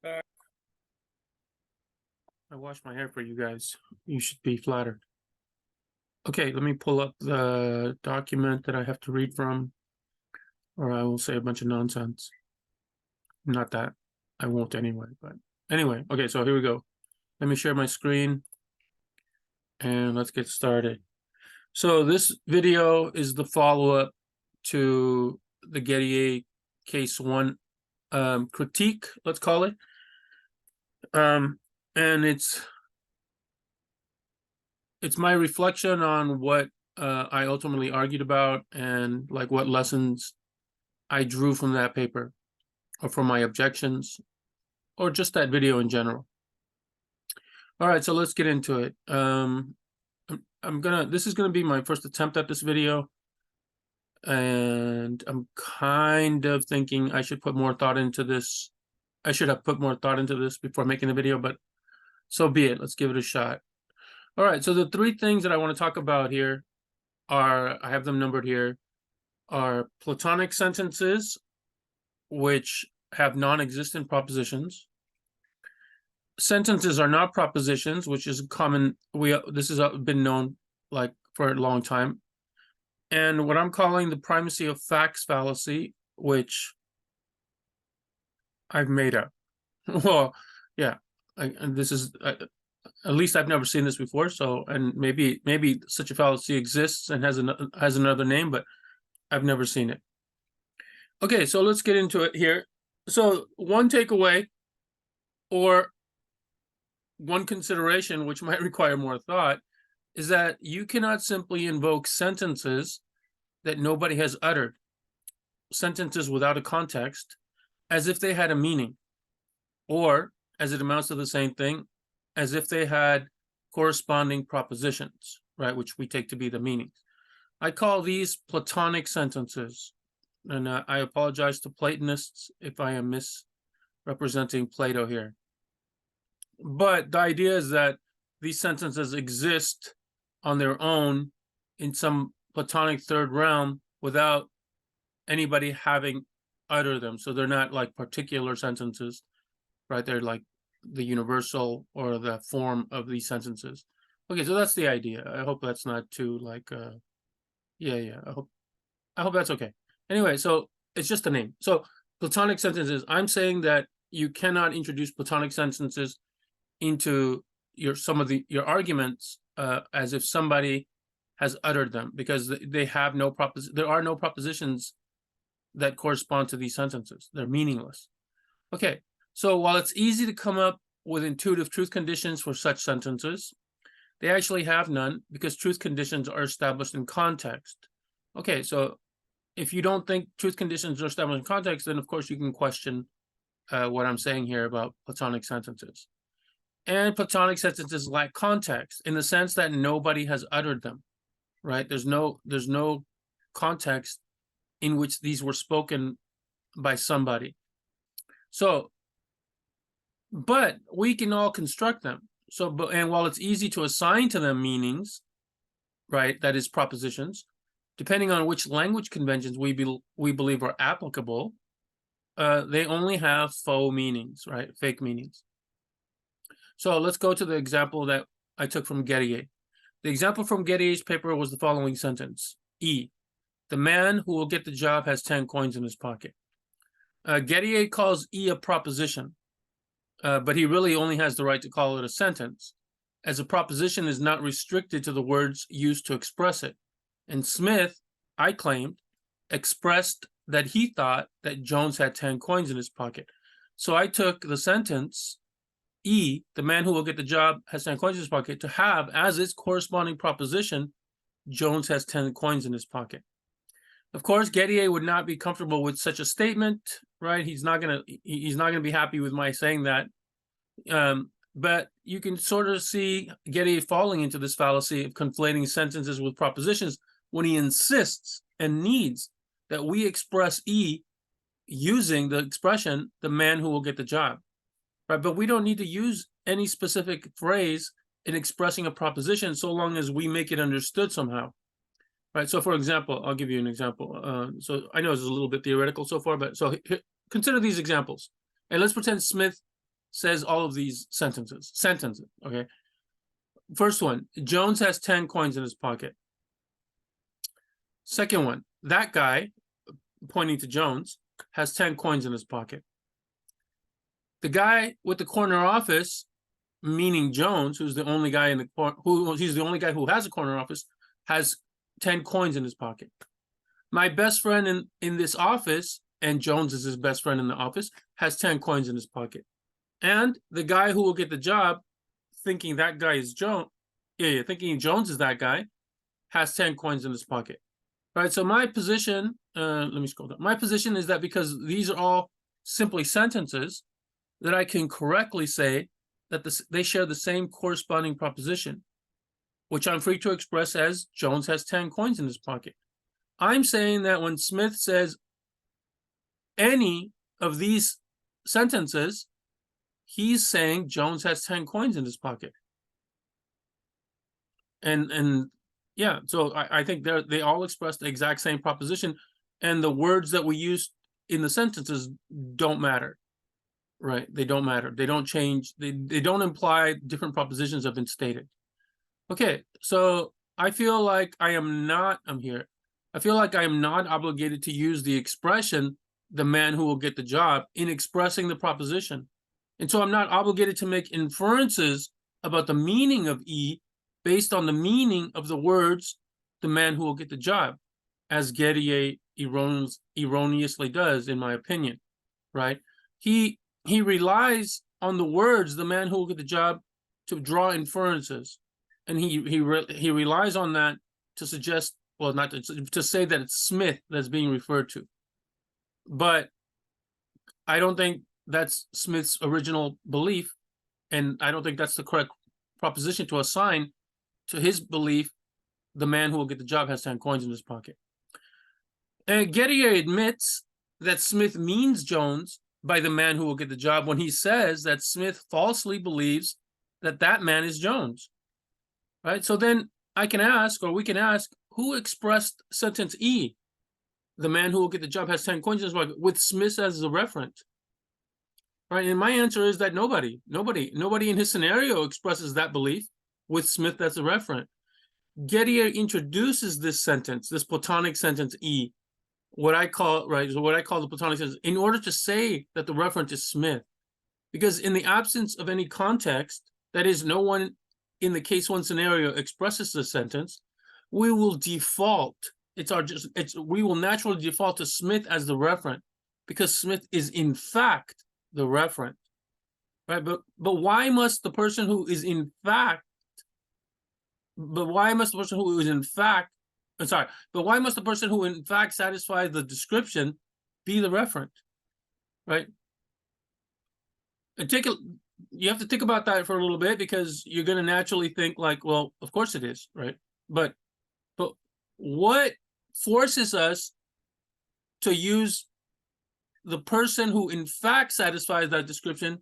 Uh, I washed my hair for you guys. You should be flattered. Okay, let me pull up the document that I have to read from, or I will say a bunch of nonsense. Not that I won't anyway, but anyway. Okay, so here we go. Let me share my screen and let's get started. So this video is the follow-up to the Gettier case one critique, let's call it. And it's my reflection on what I ultimately argued about and like what lessons I drew from that paper or from my objections or just that video in general. All right, so let's get into it. This is gonna be my first attempt at this video, and I'm kind of thinking I should put more thought into this. I should have put more thought into this before making the video, but so be it. Let's give it a shot. All right, so the three things that I want to talk about here are, I have them numbered here, are Platonic sentences, which have non-existent propositions. Sentences are not propositions, which is common. This has been known like for a long time. And what I'm calling the primacy of facts fallacy, which I've made up. Well, yeah, and this is at least I've never seen this before. So, and maybe such a fallacy exists and has another name, but I've never seen it. Okay, so let's get into it here. So one takeaway or one consideration, which might require more thought, is that you cannot simply invoke sentences that nobody has uttered, sentences without a context, as if they had a meaning, or as it amounts to the same thing, as if they had corresponding propositions, right, which we take to be the meanings. I call these Platonic sentences, and I apologize to Platonists if I am misrepresenting Plato here. But the idea is that these sentences exist on their own in some Platonic third realm without anybody having uttered them. So they're not like particular sentences, right? They're like the universal or the form of these sentences. Okay, so that's the idea. I hope that's not too like yeah. I hope that's okay. Anyway, so it's just a name. So Platonic sentences, I'm saying that you cannot introduce Platonic sentences into your arguments as if somebody has uttered them, because they have no there are no propositions that correspond to these sentences. They're meaningless. Okay, so while it's easy to come up with intuitive truth conditions for such sentences, they actually have none, because truth conditions are established in context. Okay, so if you don't think truth conditions are established in context, then of course you can question what I'm saying here about Platonic sentences. And Platonic sentences lack context in the sense that nobody has uttered them, right? There's no context in which these were spoken by somebody. So, but we can all construct them. So, and while it's easy to assign to them meanings, right, that is propositions, depending on which language conventions we believe are applicable, they only have faux meanings, right, fake meanings. So let's go to the example that I took from Gettier. The example from Gettier's paper was the following sentence. E, the man who will get the job has 10 coins in his pocket. Gettier calls E a proposition, but he really only has the right to call it a sentence, as a proposition is not restricted to the words used to express it. And Smith, I claimed, expressed that he thought that Jones had 10 coins in his pocket. So I took the sentence, E, the man who will get the job has 10 coins in his pocket, to have as its corresponding proposition, Jones has 10 coins in his pocket. Of course, Gettier would not be comfortable with such a statement, right? He's not gonna be happy with my saying that. But you can sort of see Gettier falling into this fallacy of conflating sentences with propositions when he insists and needs that we express E using the expression, the man who will get the job. Right, but we don't need to use any specific phrase in expressing a proposition so long as we make it understood somehow. Right, so for example, I'll give you an example. So I know this is a little bit theoretical so far, but so consider these examples. And let's pretend Smith says all of these sentences. Okay. First one, Jones has 10 coins in his pocket. Second one, that guy, pointing to Jones, has 10 coins in his pocket. The guy with the corner office, meaning Jones, who's the only guy he's the only guy who has a corner office, has 10 coins in his pocket. My best friend in this office, and Jones is his best friend in the office, has 10 coins in his pocket. And the guy who will get the job, thinking that guy is Jones, thinking Jones is that guy, has 10 coins in his pocket. Right, so my position, let me scroll down. My position is that because these are all simply sentences, that I can correctly say that they share the same corresponding proposition, which I'm free to express as Jones has 10 coins in his pocket. I'm saying that when Smith says any of these sentences, he's saying Jones has 10 coins in his pocket. And yeah, so I think they all express the exact same proposition, and the words that we use in the sentences don't matter, right? They don't matter. They don't change. They don't imply different propositions have been stated. Okay, so I feel like I am not obligated to use the expression, the man who will get the job, in expressing the proposition. And so I'm not obligated to make inferences about the meaning of E based on the meaning of the words, the man who will get the job, as Gettier erroneously does, in my opinion, right? He relies on the words, the man who will get the job, to draw inferences. And he relies on that to suggest, well, not to say that it's Smith that's being referred to. But I don't think that's Smith's original belief, and I don't think that's the correct proposition to assign to his belief, the man who will get the job has 10 coins in his pocket. And Gettier admits that Smith means Jones by the man who will get the job when he says that Smith falsely believes that that man is Jones. Right? So then we can ask, who expressed sentence E, the man who will get the job has 10 coins in his pocket, with Smith as the referent? Right? And my answer is that nobody in his scenario expresses that belief with Smith as the referent. Gettier introduces this sentence, this Platonic sentence E, what I call the Platonic sentence, in order to say that the referent is Smith. Because in the absence of any context, that is, no one in the case one scenario expresses the sentence, we will naturally default to Smith as the referent, because Smith is in fact the referent. Right? But why must the person who is in fact satisfies the description be the referent, right? And you have to think about that for a little bit, because you're going to naturally think like, well, of course it is, right? But what forces us to use the person who in fact satisfies that description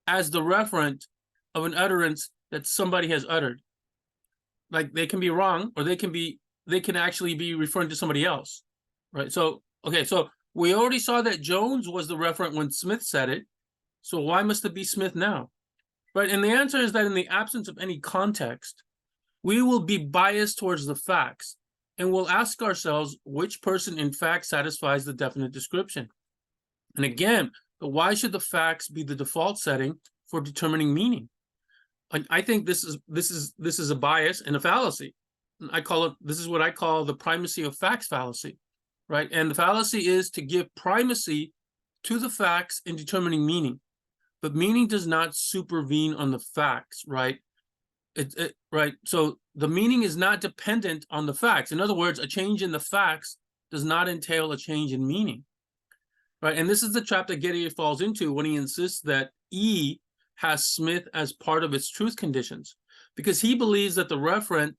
as the referent of an utterance that somebody has uttered? Like, they can be wrong, or they can actually be referring to somebody else, right? So, okay, so we already saw that Jones was the referent when Smith said it. So why must it be Smith now? Right? And the answer is that in the absence of any context, we will be biased towards the facts, and we'll ask ourselves which person in fact satisfies the definite description. And again, why should the facts be the default setting for determining meaning? I think this is a bias and a fallacy. This is what I call the primacy of facts fallacy, right? And the fallacy is to give primacy to the facts in determining meaning, but meaning does not supervene on the facts, right? Right. So the meaning is not dependent on the facts. In other words, a change in the facts does not entail a change in meaning, right? And this is the trap that Gettier falls into when he insists that E has Smith as part of its truth conditions, because he believes that the referent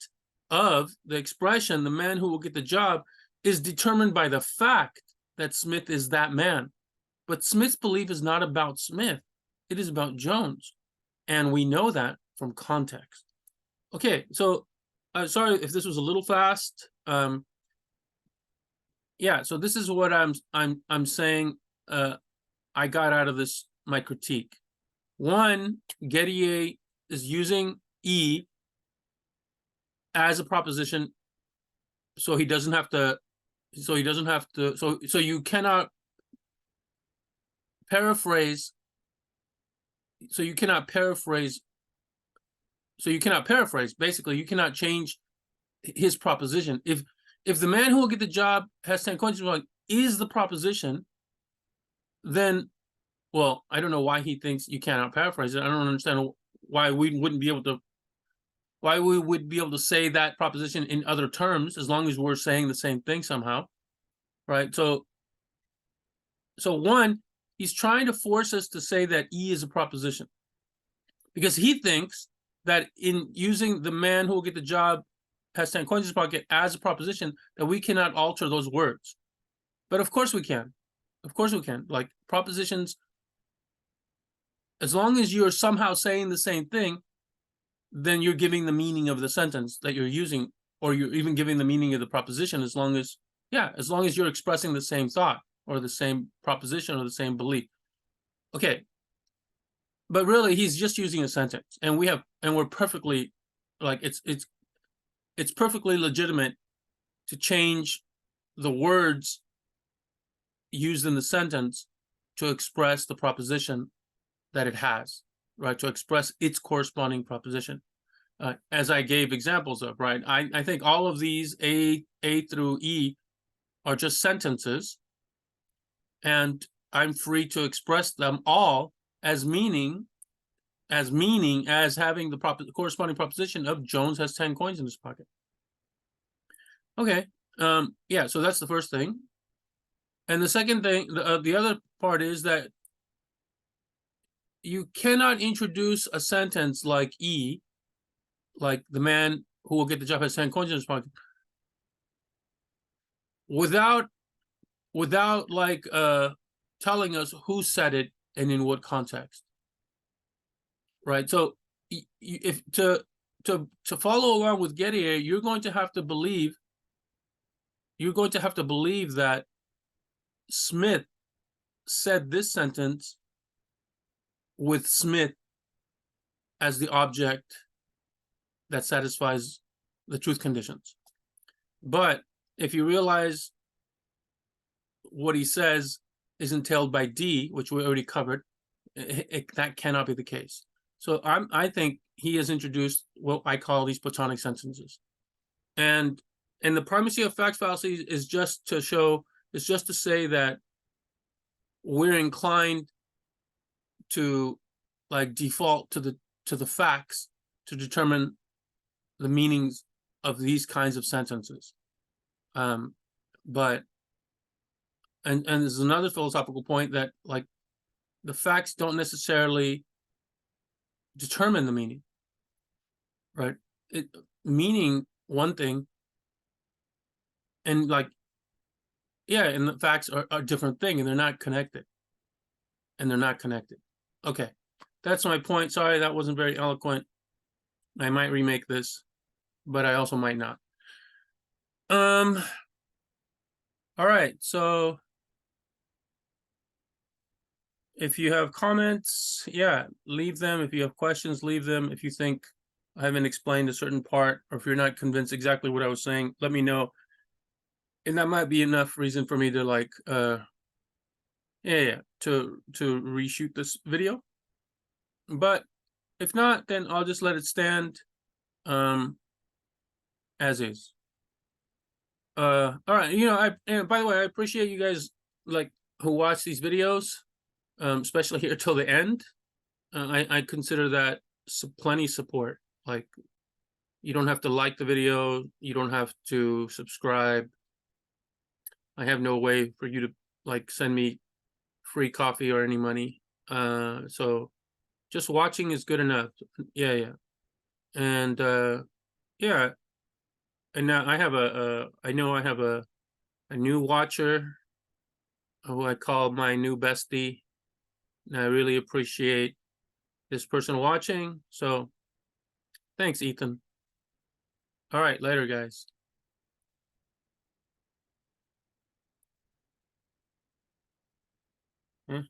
of the expression, the man who will get the job, is determined by the fact that Smith is that man. But Smith's belief is not about Smith. It is about Jones. And we know that from context. Okay, so sorry if this was a little fast. Yeah, so this is what I'm saying I got out of this, my critique. One, Gettier is using E as a proposition, so he doesn't have to. So you cannot paraphrase. So you cannot paraphrase. Basically, you cannot change his proposition. If the man who will get the job has 10 coins is the proposition, then, well, I don't know why he thinks you cannot paraphrase it. I don't understand why we would be able to say that proposition in other terms, as long as we're saying the same thing somehow, right? So one, he's trying to force us to say that E is a proposition, because he thinks that in using the man who will get the job has 10 coins in his pocket as a proposition, that we cannot alter those words. But of course we can. Of course we can. Like, propositions, as long as you're somehow saying the same thing, then you're giving the meaning of the sentence that you're using, or you're even giving the meaning of the proposition, as long as you're expressing the same thought or the same proposition or the same belief. Okay. But really, he's just using a sentence, and we're perfectly, like, it's perfectly legitimate to change the words used in the sentence to express the proposition that it has, right? To express its corresponding proposition, as I gave examples of, right? I think all of these A through E are just sentences, and I'm free to express them all as having the corresponding proposition of Jones has 10 coins in his pocket. Okay, yeah, so that's the first thing. And the second thing, the other part is that you cannot introduce a sentence like E, like the man who will get the job has 10 coins in his pocket, without like telling us who said it and in what context, right? So if to follow along with Gettier, you're going to have to believe that Smith said this sentence with Smith as the object that satisfies the truth conditions. But if you realize what he says is entailed by D, which we already covered, that cannot be the case. So I think he has introduced what I call these Platonic sentences, and the primacy of facts fallacy is just to say that we're inclined to, like, default to the facts to determine the meanings of these kinds of sentences. But there's another philosophical point that, like, the facts don't necessarily determine the meaning, right? Meaning one thing, and, like, yeah, and the facts are a different thing, and they're not connected. Okay, that's my point. Sorry, that wasn't very eloquent. I might remake this, but I also might not. All right, so if you have comments, yeah, leave them. If you have questions, leave them. If you think I haven't explained a certain part, or if you're not convinced exactly what I was saying, let me know. And that might be enough reason for me to, like, to reshoot this video. But if not, then I'll just let it stand as is. All right, and by the way, I appreciate you guys, like, who watch these videos, especially here till the end. I consider that plenty support. Like, you don't have to like the video, you don't have to subscribe. I have no way for you to, like, send me free coffee or any money. So just watching is good enough. Yeah. And yeah. And now I have I have a new watcher who I call my new bestie. And I really appreciate this person watching. So thanks, Ethan. All right, later, guys. Yeah.